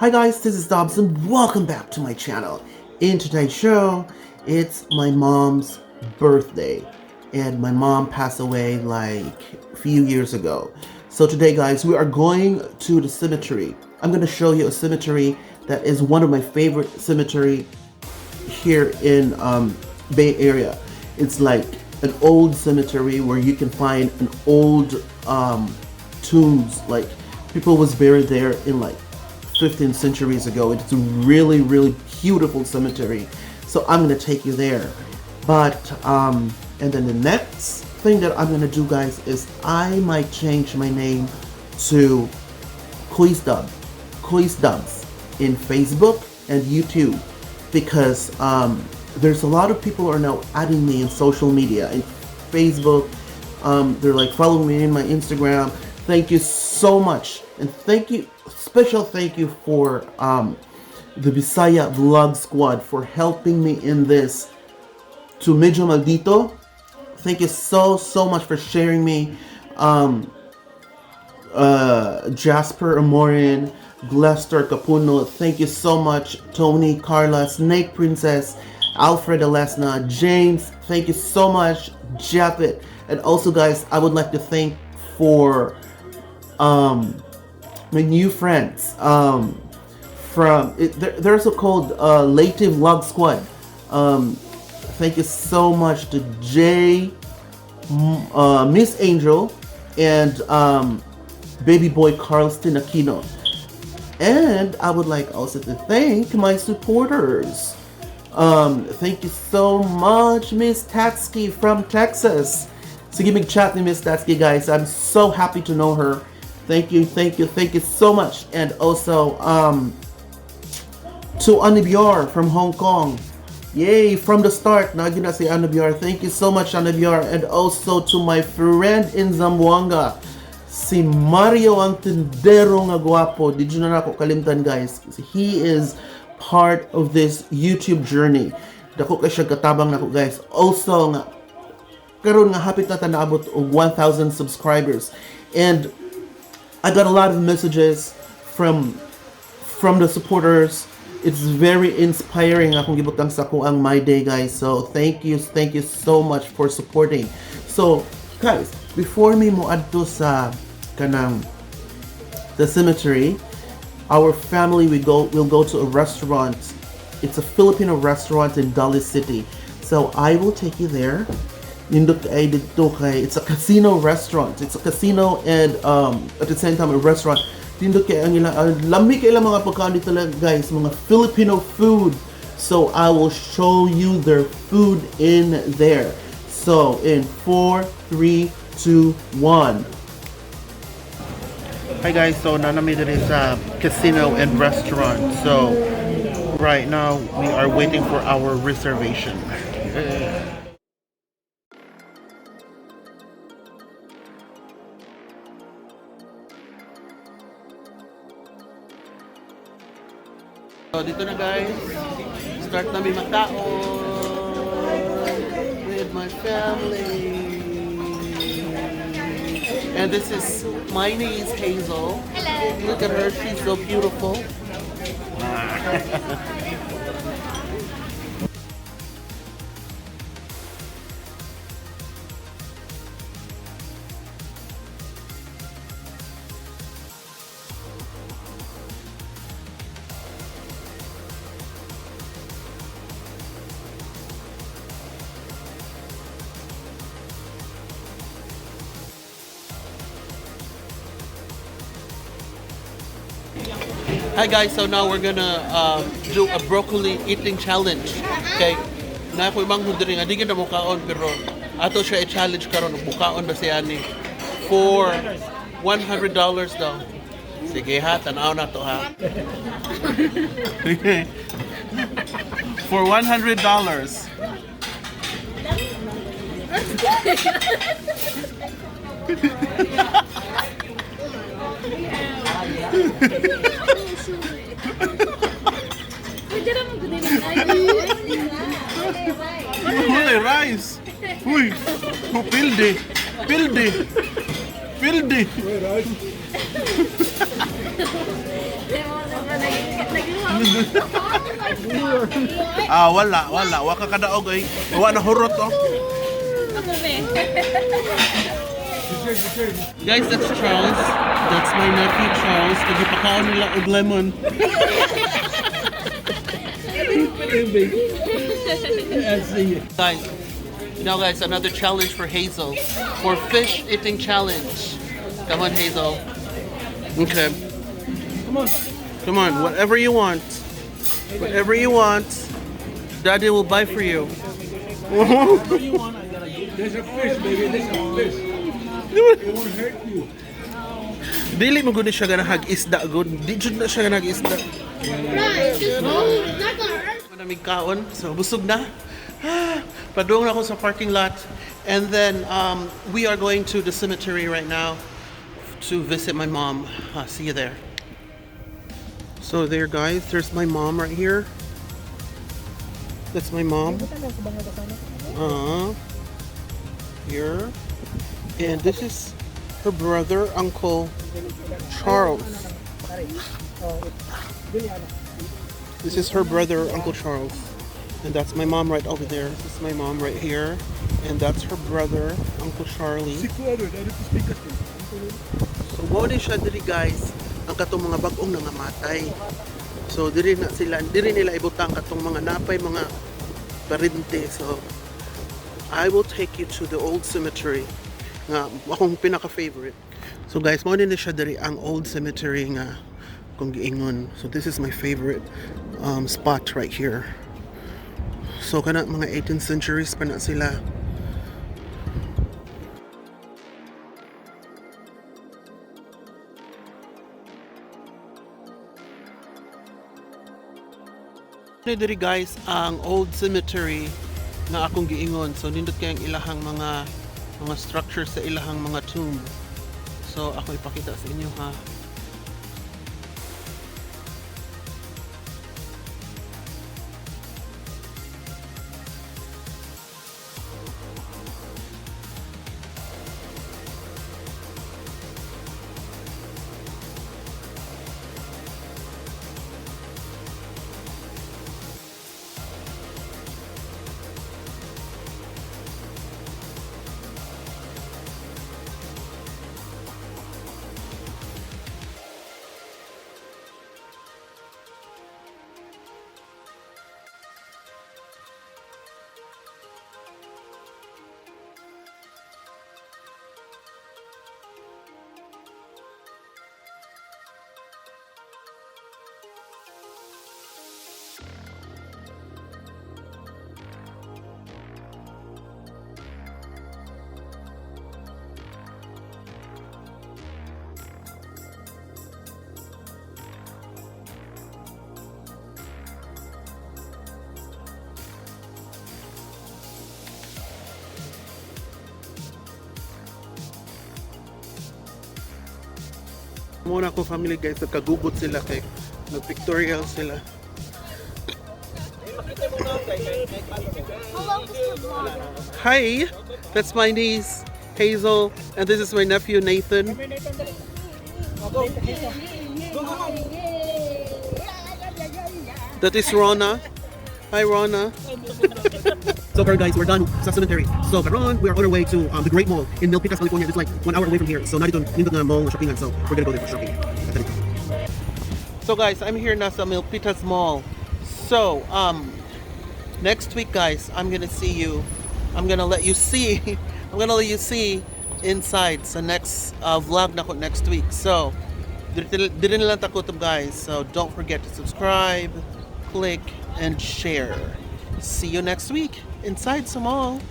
Hi guys, this is Dobson. Welcome back to my channel. In today's show, it's my mom's birthday. And my mom passed away like a few years ago. So today guys, we are going to the cemetery. I'm going to show you a cemetery that is one of my favorite cemetery here in Bay Area. It's like an old cemetery where you can find an old tombs, like people was buried there in like 15 centuries ago. It's a really beautiful cemetery, so I'm gonna take you there. But and then the next thing that I'm gonna do guys is I might change my name to Quiz Dubs in Facebook and YouTube, because there's a lot of people are now adding me in social media, in Facebook. They're like following me in my Instagram. Thank you so much, and special thank you for the Bisaya Vlog Squad for helping me in this. To Medyo Maldito, thank you so much for sharing me. Jasper Amorin, Glester Capuno, thank you so much. Tony, Carla, Snake Princess, Alfred Alesna, James, thank you so much. Japet, and also guys, I would like to thank for my new friends they're also called Lative Vlog Squad. Thank you so much to Jay, Miss Angel, and baby boy Carlston Aquino. And I would like also to thank my supporters. Thank you so much, Miss Tatsky from Texas. So give me a chat with Miss Tatsky, guys. I'm so happy to know her. Thank you so much. And also to Anibyar from Hong Kong. Yay, from the start. Now you say Anibyar. Thank you so much, Anibyar. And also to my friend in Zamboanga, si Mario ang tindero nga guwapo. Did you na ako kalimtan guys? He is part of this YouTube journey. Dako kay siya katabang nako guys. Also nga karon nga hapit na ta naabot og 1,000 subscribers. And I got a lot of messages from the supporters. It's very inspiring akong gibutang sa ko ang my day guys. So thank you so much for supporting. So guys, before me mo adto sa kanang the cemetery, our family will go to a restaurant. It's a Filipino restaurant in Dali City. So I will take you there. It's a casino restaurant. It's a casino and at the same time a restaurant. Lami kay mga pagkain dito lang guys, mga Filipino food. So I will show you their food in there. So in 4, 3, 2, 1. Hi guys, so nanami diri sa casino and restaurant. So right now we are waiting for our reservation. So dito na guys, start namin magkaon with my family. And this is my niece Hazel. Hello. Look at her, she's so beautiful. Hi guys, so now we're gonna do a broccoli eating challenge. Okay, na ako ibang hundiri nga di gyud mo kaon pero ato siya i-challenge karon bukaon ba siya ni for $100 daw. Sige ha, tanaw na to ha. For $100. Holy rice! Uy! Pildi! Pildi! Wala. Waka kadaog ay. Wa na hurot oh. Guys, that's Charles. That's my nephew Charles. Nagipakaon nila og lemon. Guys, guys, another challenge for Hazel. For fish eating challenge. Come on, Hazel. Okay. Come on, whatever you want. Whatever you want, Daddy will buy for you. There's a fish, baby. There's a fish. It won't hurt you. Dili mo gud siya ganahag isda gud. Di jud na siya ganahag isda. Manamig kaon, so busog na. Padung na ako sa parking lot, and then we are going to the cemetery right now to visit my mom. See you there. So there, guys, there's my mom right here. That's my mom. Here. And this is her brother, Uncle Charles. This is her brother, Uncle Charles. And that's my mom right over there. This is my mom right here. And that's her brother, Uncle Charlie. So, mo din siya diri, guys, ang katong mga bag-ong nangamatay. So, diri nila ibutang katong mga napay, mga parente. So, I will take you to the old cemetery nga akong pinaka-favorite. So guys, mo din siya diri ang old cemetery nga kung giingon. So this is my favorite spot right here. So kana mga 18th centuries pa na sila. Diri guys ang old cemetery na akong giingon. So nindot kayang ilahang mga structure sa ilahang mga tomb. So ako ipakita sa inyo ha. Muna ko family guys, nagkagugot sila kay nag-pictorial sila. Hi, that's my niece Hazel, and this is my nephew Nathan. That is Rona. Hi Rona. So far guys, we're done sa cemetery. So karon, we are on our way to the Great Mall in Milpitas, California. It's like 1 hour away from here. So nandito na mall na shoppingan. So we're gonna go there for shopping. So guys, I'm here na sa Milpitas Mall. So next week guys, I'm gonna let you see inside sa next vlog na ko next week. So dili lang takutom guys. So don't forget to subscribe, click, and share. See you next week inside some mall.